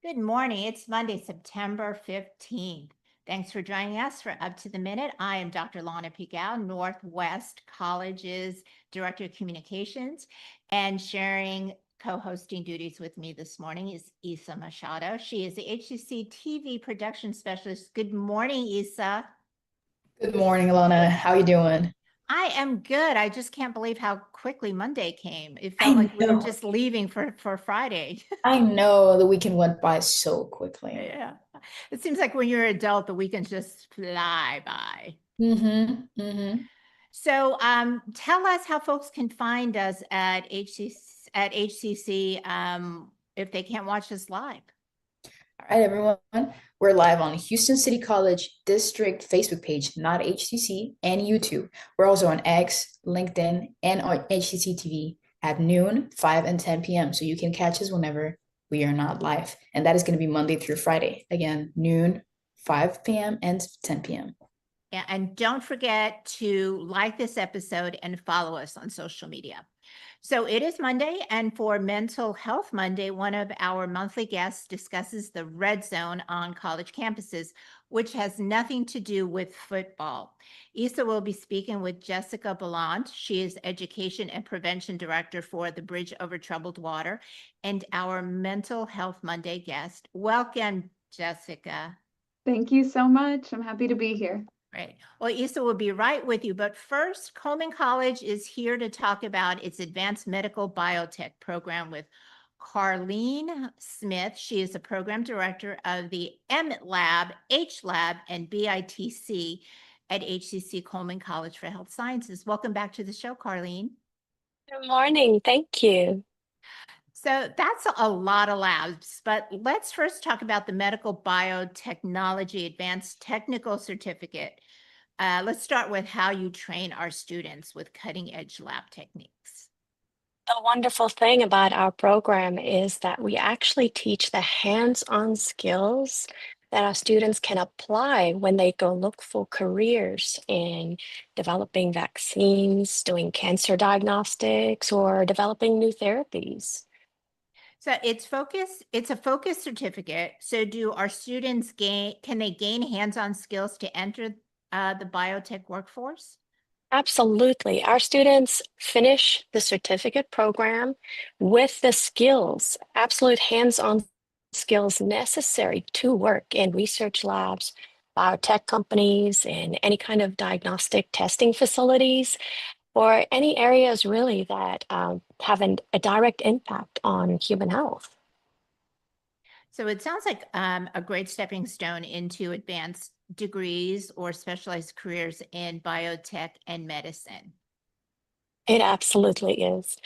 Good morning. It's Monday, September 15th. Thanks for joining us for Up to the Minute. I am Dr. Lana Pigal, Northwest College's Director of Communications, and sharing co-hosting duties with me this morning is Isa Machado. She is the HCC TV production specialist. Good morning, Isa. Good morning, Alana. How you doing? I am good. I just can't believe how quickly Monday came. It felt I like we were know. just leaving for Friday. I know the weekend went by so quickly. Yeah. It seems like when you're an adult, the weekends just fly by. Mm-hmm. So tell us how folks can find us at HCC if they can't watch us live. All right, everyone. We're live on Houston City College District Facebook page, not HCC, and YouTube. We're also on X, LinkedIn, and on HCC TV at noon, 5, and 10 p.m. So you can catch us whenever we are not live. And that is going to be Monday through Friday. Again, noon, 5 p.m., and 10 p.m. Yeah, and don't forget to like this episode and follow us on social media. So it is Monday, and for Mental Health Monday, one of our monthly guests discusses the red zone on college campuses, which has nothing to do with football. Isa will be speaking with Jessica Bellant. She is Education and Prevention Director for the Bridge Over Troubled Water, and our Mental Health Monday guest. Welcome, Jessica. Thank you so much. I'm happy to be here. Right. Well, Issa will be right with you. But first, Coleman College is here to talk about its advanced medical biotech program with Karlien Smith. She is the program director of the M Lab, H Lab, and BITC at HCC Coleman College for Health Sciences. Welcome back to the show, Karlien. Good morning. Thank you. So that's a lot of labs, but let's first talk about the Medical Biotechnology Advanced Technical Certificate. Let's start with how you train our students with cutting edge lab techniques. The wonderful thing about our program is that we actually teach the hands-on skills that our students can apply when they go look for careers in developing vaccines, doing cancer diagnostics, or developing new therapies. So it's a focus certificate. So do our students can they gain hands-on skills to enter the biotech workforce? Absolutely. Our students finish the certificate program with the skills, absolute hands-on skills necessary to work in research labs, biotech companies, and any kind of diagnostic testing facilities, or any areas really that have a direct impact on human health. So it sounds like a great stepping stone into advanced degrees or specialized careers in biotech and medicine. It absolutely is,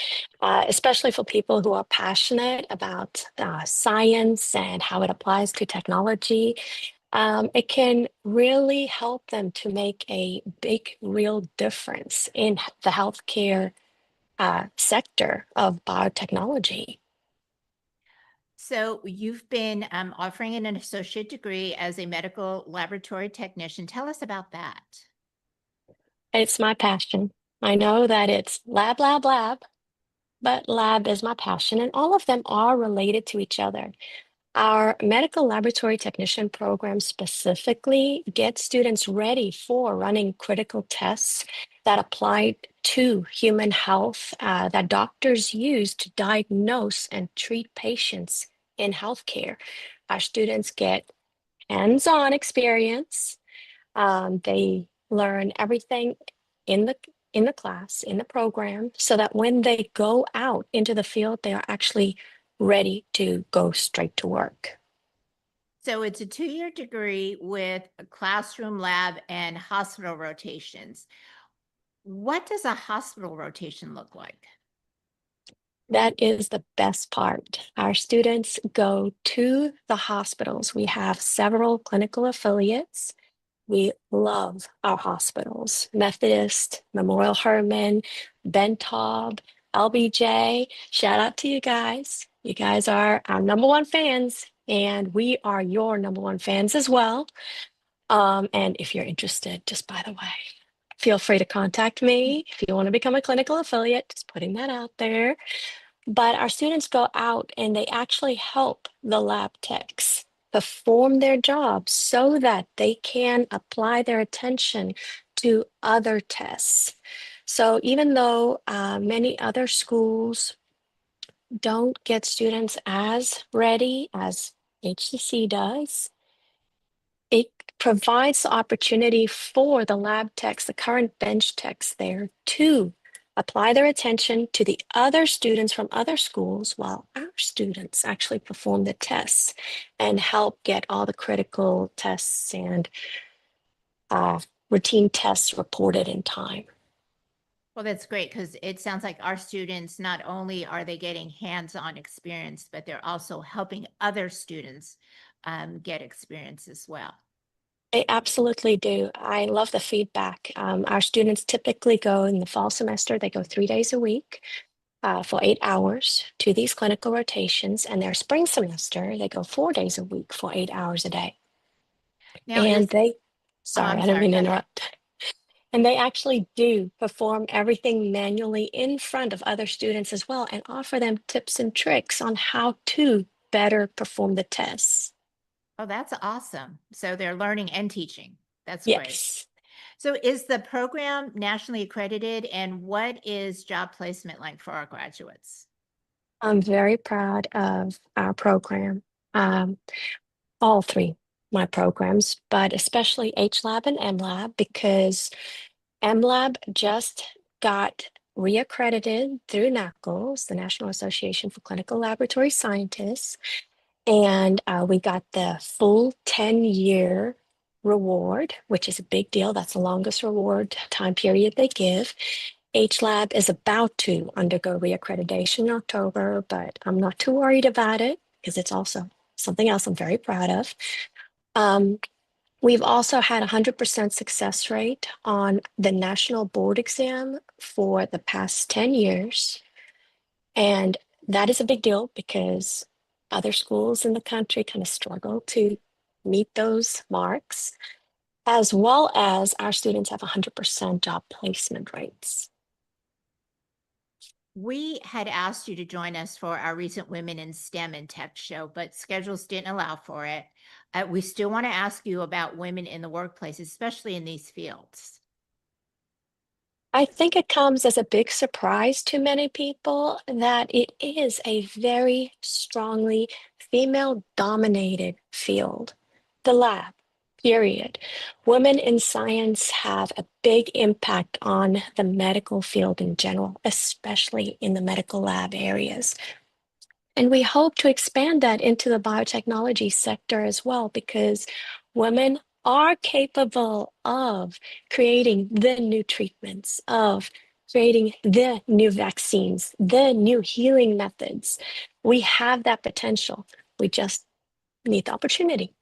especially for people who are passionate about science and how it applies to technology. It can really help them to make a big, real difference in the healthcare sector of biotechnology. So you've been offering an associate degree as a medical laboratory technician. Tell us about that. It's my passion. I know that it's lab, lab, lab, but lab is my passion, and all of them are related to each other. Our medical laboratory technician program specifically gets students ready for running critical tests that apply to human health that doctors use to diagnose and treat patients in healthcare. Our students get hands-on experience. They learn everything in the class, in the program, so that when they go out into the field, they are actually ready to go straight to work. So it's a 2-year degree with a classroom, lab, and hospital rotations. What does a hospital rotation look like? That is the best part. Our students go to the hospitals. We have several clinical affiliates. We love our hospitals: Methodist, Memorial Hermann, Bentob, LBJ. Shout out to you guys. You guys are our number one fans, and we are your number one fans as well. And if you're interested, just by the way, feel free to contact me if you want to become a clinical affiliate, just putting that out there. But our students go out and they actually help the lab techs perform their jobs so that they can apply their attention to other tests. So even though many other schools don't get students as ready as HCC does, it provides the opportunity for the lab techs, the current bench techs there, to apply their attention to the other students from other schools while our students actually perform the tests and help get all the critical tests and routine tests reported in time. Well, that's great because it sounds like our students, not only are they getting hands-on experience, but they're also helping other students get experience as well. They absolutely do. I love the feedback. Our students typically go in the fall semester, they go 3 days a week for 8 hours to these clinical rotations. And their spring semester, they go 4 days a week for 8 hours a day. Now, And is, they, oh, sorry, I'm I didn't mean to go ahead. interrupt. And they actually do perform everything manually in front of other students as well and offer them tips and tricks on how to better perform the tests. Oh, that's awesome. So they're learning and teaching. That's great. Yes. So is the program nationally accredited, and what is job placement like for our graduates? I'm very proud of our program, all three my programs, but especially HLab and MLab, because MLab just got reaccredited through NACLS, the National Association for Clinical Laboratory Scientists, and we got the full 10-year reward, which is a big deal. That's the longest reward time period they give. HLab is about to undergo reaccreditation in October, but I'm not too worried about it because it's also something else I'm very proud of. We've also had 100% success rate on the national board exam for the past 10 years. And that is a big deal because other schools in the country kind of struggle to meet those marks, as well as our students have 100% job placement rates. We had asked you to join us for our recent Women in STEM and Tech show, but schedules didn't allow for it. We still want to ask you about women in the workplace, especially in these fields. I think it comes as a big surprise to many people that it is a very strongly female-dominated field. The lab, period. Women in science have a big impact on the medical field in general, especially in the medical lab areas. And we hope to expand that into the biotechnology sector as well, because women are capable of creating the new treatments, of creating the new vaccines, the new healing methods. We have that potential. We just need the opportunity.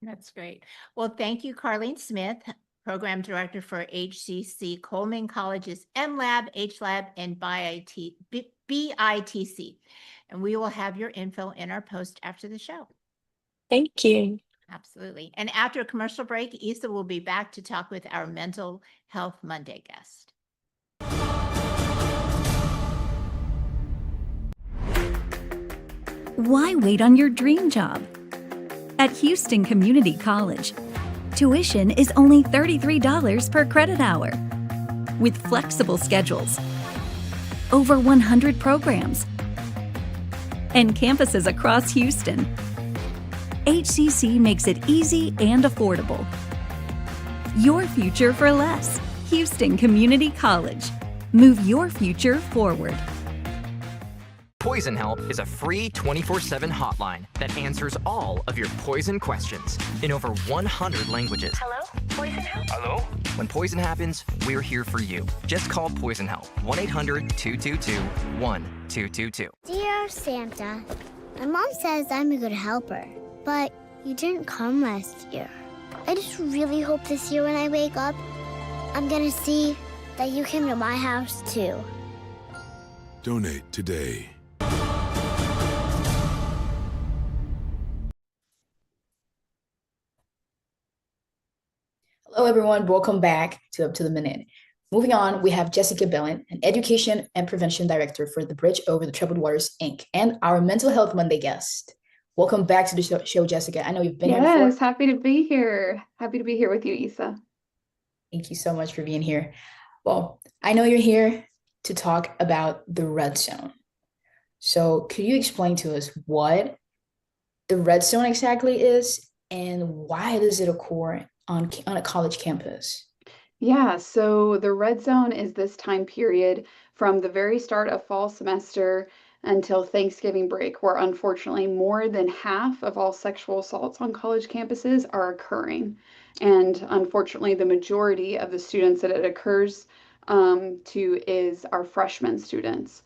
That's great. Well, thank you, Karlien Smith, Program Director for HCC Coleman College's MLab, HLab, and BITC. And we will have your info in our post after the show. Thank you. Absolutely. And after a commercial break, Issa will be back to talk with our Mental Health Monday guest. Why wait on your dream job? At Houston Community College, tuition is only $33 per credit hour, with flexible schedules, over 100 programs, and campuses across Houston. HCC makes it easy and affordable. Your future for less. Houston Community College. Move your future forward. Poison Help is a free 24/7 hotline that answers all of your poison questions in over 100 languages. Hello? Poison Help? Hello? When poison happens, we're here for you. Just call Poison Help, 1-800-222-1222. Dear Santa, my mom says I'm a good helper, but you didn't come last year. I just really hope this year when I wake up, I'm gonna see that you came to my house too. Donate today. Hello, everyone. Welcome back to Up to the Minute. Moving on, we have Jessica Bellant, an Education and Prevention Director for the Bridge Over the Troubled Waters, Inc., and our Mental Health Monday guest. Welcome back to the show, Jessica. I know you've been here before. Yes, happy to be here. Happy to be here with you, Isa. Thank you so much for being here. Well, I know you're here to talk about the red zone. So could you explain to us what the red zone exactly is and why does it occur on a college campus? Yeah, so the red zone is this time period from the very start of fall semester until Thanksgiving break, where unfortunately more than half of all sexual assaults on college campuses are occurring. And unfortunately, the majority of the students that it occurs to is our freshman students.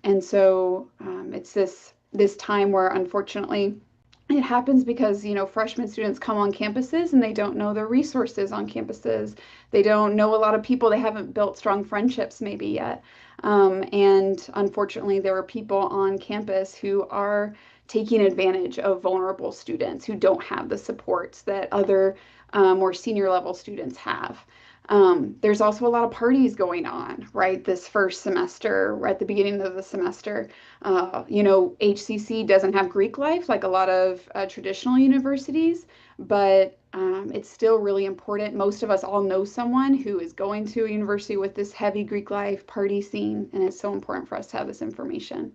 It's this time where unfortunately it happens because, freshman students come on campuses and they don't know the resources on campuses. They don't know a lot of people. They haven't built strong friendships maybe yet. And unfortunately, there are people on campus who are taking advantage of vulnerable students who don't have the supports that other more senior level students have. There's also a lot of parties going on, right? This first semester, right at the beginning of the semester. HCC doesn't have Greek life like a lot of traditional universities, but it's still really important. Most of us all know someone who is going to a university with this heavy Greek life party scene, and it's so important for us to have this information.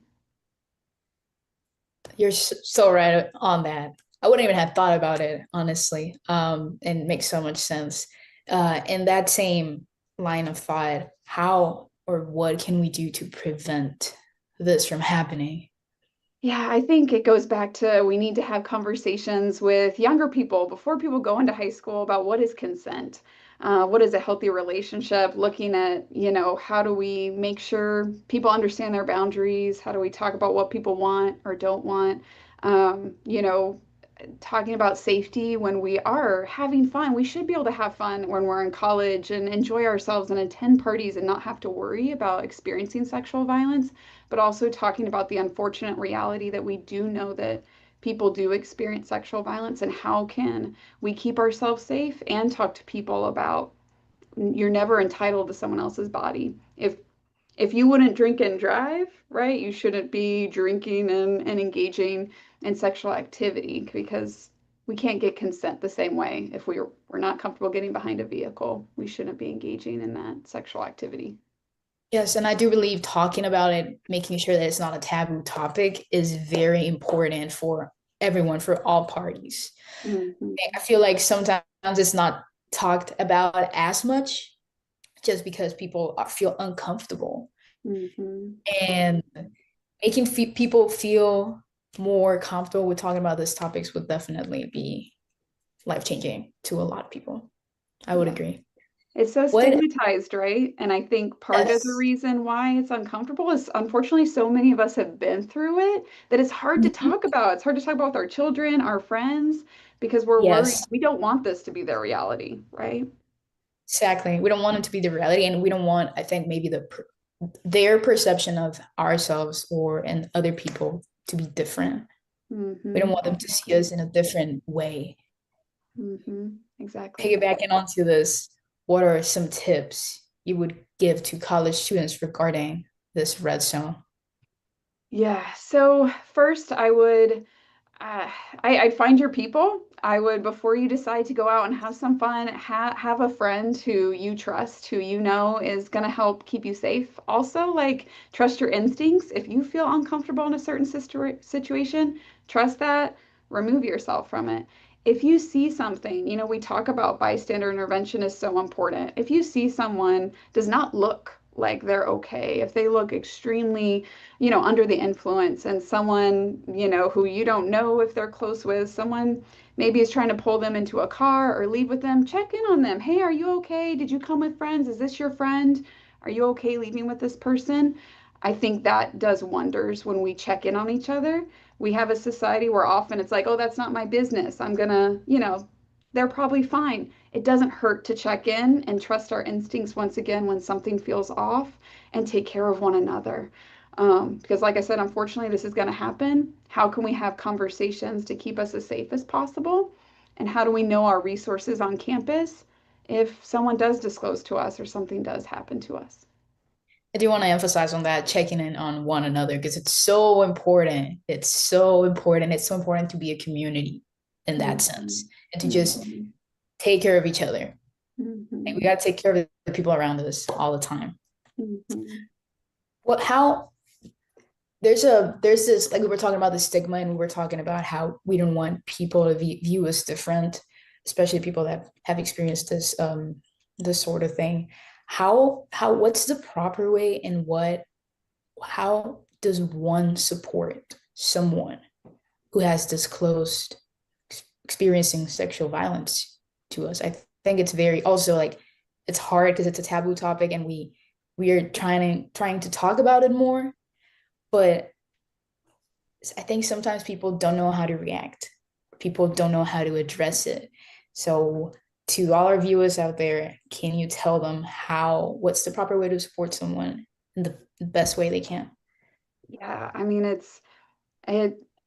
You're so right on that. I wouldn't even have thought about it, honestly, and it makes so much sense. In that same line of thought, how or what can we do to prevent this from happening? Yeah, I think it goes back to we need to have conversations with younger people before people go into high school about what is consent, what is a healthy relationship, looking at, how do we make sure people understand their boundaries? How do we talk about what people want or don't want? Um, you know, Talking about safety when we are having fun. We should be able to have fun when we're in college and enjoy ourselves and attend parties and not have to worry about experiencing sexual violence, but also talking about the unfortunate reality that we do know that people do experience sexual violence and how can we keep ourselves safe and talk to people about you're never entitled to someone else's body. If you wouldn't drink and drive, right, you shouldn't be drinking and engaging in sexual activity because we can't get consent the same way. If we're not comfortable getting behind a vehicle, we shouldn't be engaging in that sexual activity. Yes, and I do believe talking about it, making sure that it's not a taboo topic is very important for everyone, for all parties. Mhm. I feel like sometimes it's not talked about as much just because people feel uncomfortable. Mhm. And making people feel more comfortable with talking about these topics would definitely be life-changing to a lot of people. I would Yeah. agree. It's so What? stigmatized, right? And I think part of the Yes. reason why it's uncomfortable is unfortunately so many of us have been through it that it's hard to Mhm. talk about. It's hard to talk about with our children, our friends, because we're worried. Yes, We don't want this to be their reality, right? exactly. We don't want it to be the reality, and we don't want, I think, maybe their perception of ourselves or and other people to be different. We don't Mm-hmm. want them to see us in a different way. Mm-hmm. Exactly. Piggybacking onto this, what are some tips you would give to college students regarding this red zone? Yeah. So first, I would uh, I'd find your people. I would, before you decide to go out and have some fun, have a friend who you trust, who you know is going to help keep you safe. Also, like, trust your instincts. If you feel uncomfortable in a certain situation, trust that, remove yourself from it. If you see something, we talk about bystander intervention is so important. If you see someone does not look like they're okay, if they look extremely under the influence and someone, who you don't know if they're close with, someone maybe is trying to pull them into a car or leave with them, check in on them. Hey, are you okay? Did you come with friends? Is this your friend? Are you okay leaving with this person? I think that does wonders when we check in on each other. We have a society where often it's like, oh, that's not my business. I'm gonna, they're probably fine. It doesn't hurt to check in and trust our instincts once again when something feels off and take care of one another. Because, like I said, unfortunately, this is going to happen. How can we have conversations to keep us as safe as possible? And how do we know our resources on campus if someone does disclose to us or something does happen to us. I do want to emphasize on that, checking in on one another, because it's so important. It's so important. It's so important to be a community in that sense, and to just take care of each other. Like, we got to take care of the people around us all the time. There's this, like, we were talking about the stigma, and we were talking about how we don't want people to view us different, especially people that have experienced this sort of thing. What's the proper way, and how does one support someone who has disclosed experiencing sexual violence to us? I think it's very, also, like, it's hard because it's a taboo topic, and we are trying to talk about it more, but I think sometimes people don't know how to react. People don't know how to address it. So, to all our viewers out there, can you tell them what's the proper way to support someone in the best way they can? Yeah, I mean,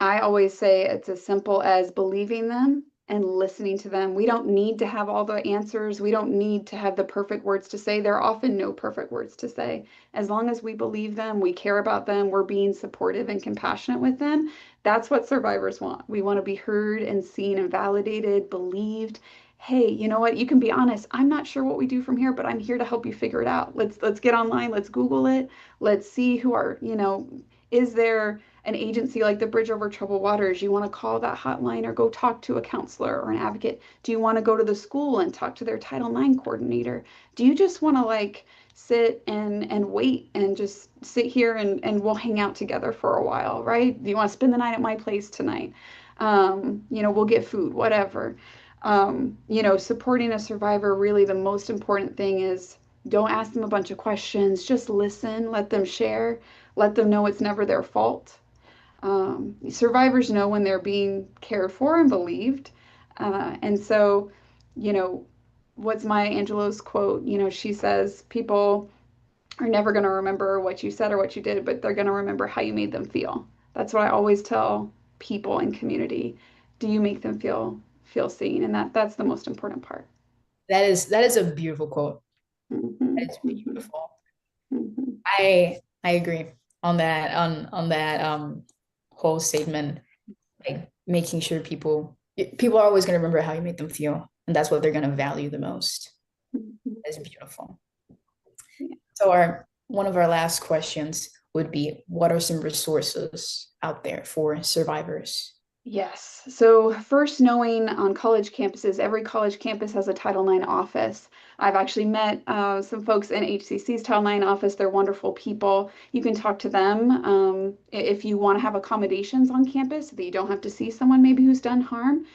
I always say it's as simple as believing them and listening to them. We don't need to have all the answers. We don't need to have the perfect words to say. There are often no perfect words to say. As long as we believe them, we care about them, we're being supportive and compassionate with them. That's what survivors want. We want to be heard and seen and validated, believed. Hey, you know what? You can be honest. I'm not sure what we do from here, but I'm here to help you figure it out. Let's get online. Let's Google it. Let's see who are, is there an agency like the Bridge Over Troubled Waters? You want to call that hotline or go talk to a counselor or an advocate? Do you want to go to the school and talk to their Title IX coordinator? Do you just want to sit and wait and just sit here and we'll hang out together for a while, right? Do you want to spend the night at my place tonight? We'll get food, whatever. Supporting a survivor, really the most important thing is don't ask them a bunch of questions. Just listen, let them share, let them know it's never their fault. Survivors know when they're being cared for and believed. And so, what's Maya Angelou's quote? She says, people are never going to remember what you said or what you did, but they're going to remember how you made them feel. That's what I always tell people in community. Do you make them feel seen? And that's the most important part. That is a beautiful quote. It's beautiful. I agree on that, on that whole statement. Like, making sure people are always going to remember how you made them feel, and that's what they're going to value the most. That's beautiful. So one of our last questions would be, what are some resources out there for survivors? Yes. So first, knowing on college campuses, every college campus has a Title IX office. I've actually met some folks in HCC's Title IX office. They're wonderful people. You can talk to them if you want to have accommodations on campus so that you don't have to see someone maybe who's done harm.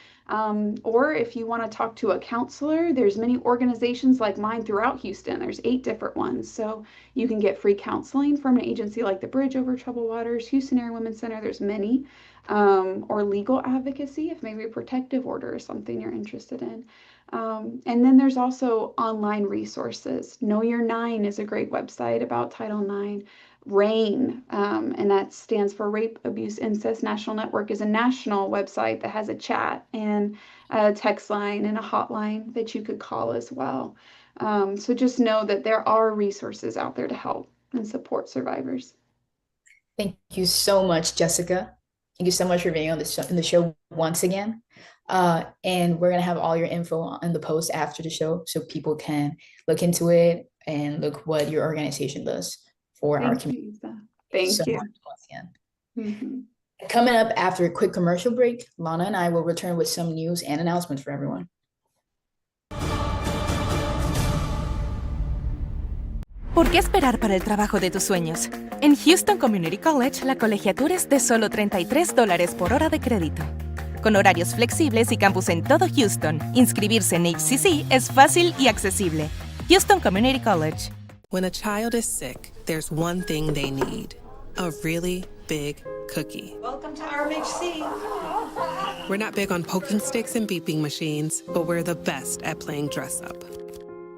Or if you want to talk to a counselor, there's many organizations like mine throughout Houston. There's 8 different ones. So you can get free counseling from an agency like the Bridge Over Troubled Waters, Houston Area Women's Center. There's many. Or legal advocacy if maybe a protective order is something you're interested in. And then there's also online resources. Know Your 9 is a great website about Title IX. RAIN, and that stands for Rape, Abuse, Incest National Network, is a national website that has a chat and a text line and a hotline that you could call as well. So just know that there are resources out there to help and support survivors. Thank you so much, Jessica. Thank you so much for being on the show once again. And we're going to have all your info on the post after the show so people can look into it and look what your organization does for our community. Thank you. Once again. Coming up after a quick commercial break, Lana and I will return with some news and announcements for everyone. ¿Por qué esperar para el trabajo de tus sueños? En Houston Community College, la colegiatura es de solo $33 por hora de crédito. Con horarios flexibles y campus en todo Houston, inscribirse en HCC es fácil y accesible. Houston Community College. When a child is sick, there's one thing they need: a really big cookie. Welcome to RMHC. We're not big on poking sticks and beeping machines, but we're the best at playing dress up.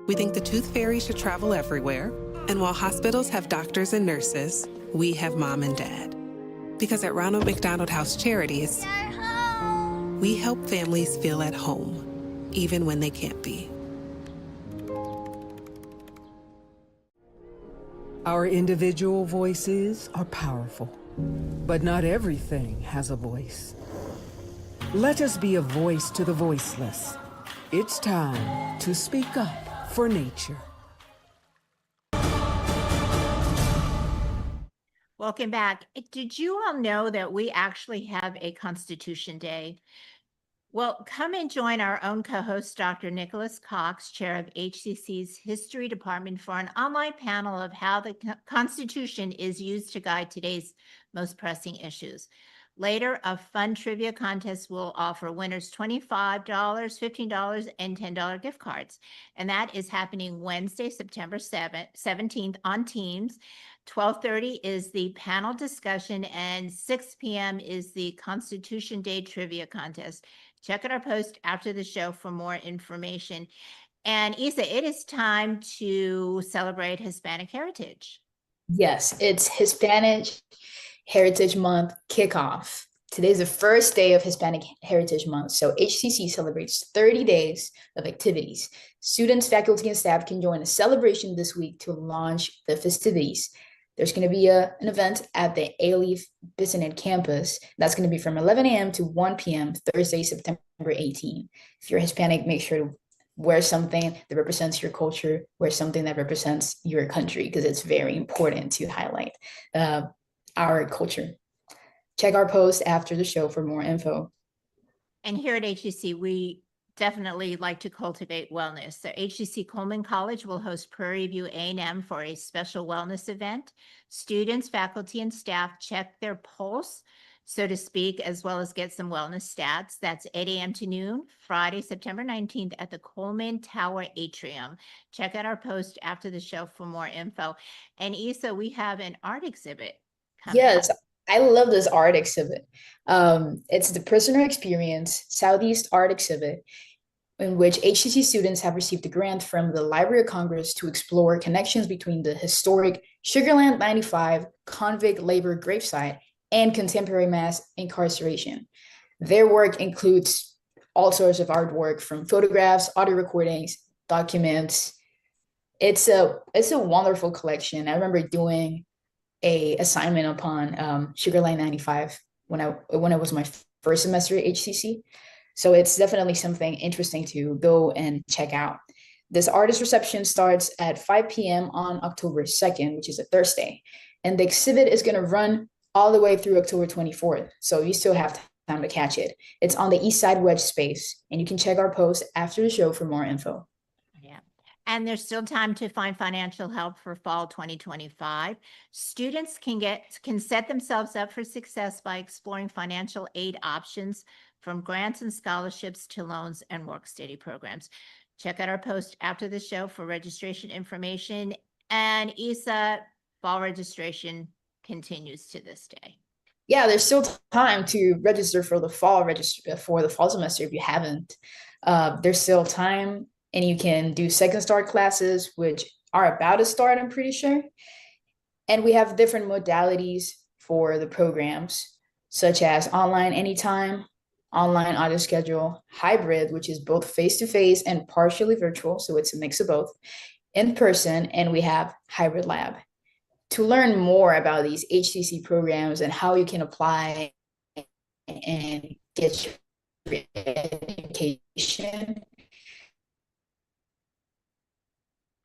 We think the Tooth Fairy should travel everywhere, and while hospitals have doctors and nurses, we have mom and dad. Because at Ronald McDonald House Charities, we help families feel at home, even when they can't be. Our individual voices are powerful, but not everything has a voice. Let us be a voice to the voiceless. It's time to speak up for nature. Welcome back. Did you all know that we actually have a Constitution Day? Well, come and join our own co-host, Dr. Nicholas Cox, chair of HCC's History Department, for an online panel of how the Constitution is used to guide today's most pressing issues. Later, a fun trivia contest will offer winners $25, $15, and $10 gift cards. And that is happening Wednesday, September 17th on Teams. 12:30 is the panel discussion, and 6 p.m. is the Constitution Day trivia contest. Check out our post after the show for more information. And Isa, it is time to celebrate Hispanic heritage. Yes, it's Hispanic Heritage Month kickoff. Today's the first day of Hispanic Heritage Month, so HCC celebrates 30 days of activities. Students, faculty, and staff can join a celebration this week to launch the festivities. There's going to be an event at the A-Leaf Bissonnette campus. That's going to be from 11 a.m. to 1 p.m. Thursday, September 18. If you're Hispanic, make sure to wear something that represents your culture, wear something that represents your country, because it's very important to highlight our culture. Check our post after the show for more info. And here at HCC, we definitely like to cultivate wellness. So HCC Coleman College will host Prairie View A&M for a special wellness event. Students, faculty, and staff check their pulse, so to speak, as well as get some wellness stats. That's 8 a.m. to noon, Friday, September 19th at the Coleman Tower Atrium. Check out our post after the show for more info. And Isa, we have an art exhibit coming Yes, up. I love this art exhibit. It's the Prisoner Experience Southeast Art Exhibit, in which HCC students have received a grant from the Library of Congress to explore connections between the historic Sugarland 95 convict labor gravesite and contemporary mass incarceration. Their work includes all sorts of artwork, from photographs, audio recordings, documents. It's a wonderful collection. I remember doing a assignment upon Sugarland 95 when I was my first semester at HCC. So it's definitely something interesting to go and check out. This artist reception starts at 5 p.m. on October 2nd, which is a Thursday. And the exhibit is going to run all the way through October 24th. So you still have time to catch it. It's on the East Side Wedge space, and you can check our post after the show for more info. Yeah. And there's still time to find financial help for fall 2025. Students can set themselves up for success by exploring financial aid options, from grants and scholarships to loans and work study programs. Check out our post after the show for registration information. And Isa, fall registration continues to this day. Yeah, there's still time to register for the fall semester if you haven't. There's still time, and you can do second start classes, which are about to start, I'm pretty sure. And we have different modalities for the programs, such as online anytime, online auto schedule, hybrid, which is both face-to-face and partially virtual, so it's a mix of both, in person, and we have hybrid lab. To learn more about these HCC programs and how you can apply and get your education.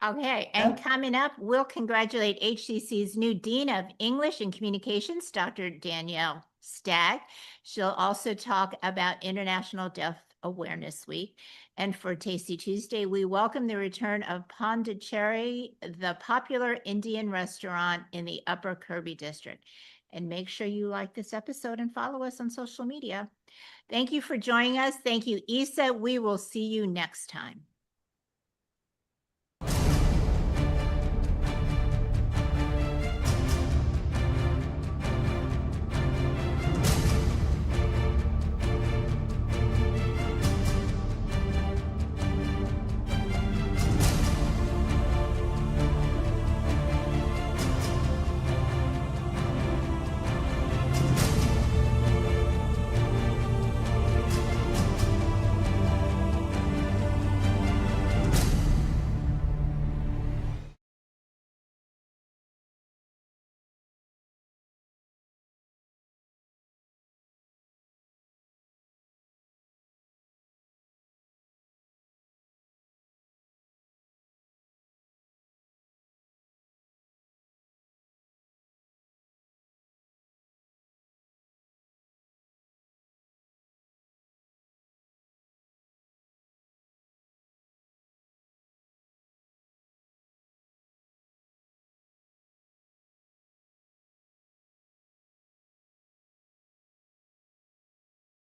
Okay, and coming up, we'll congratulate HCC's new Dean of English and Communications, Dr. Danielle Stagg. She'll also talk about International Deaf Awareness Week. And for Tasty Tuesday, we welcome the return of Pondicherry, the popular Indian restaurant in the Upper Kirby District. And make sure you like this episode and follow us on social media. Thank you for joining us. Thank you, Isa. We will see you next time.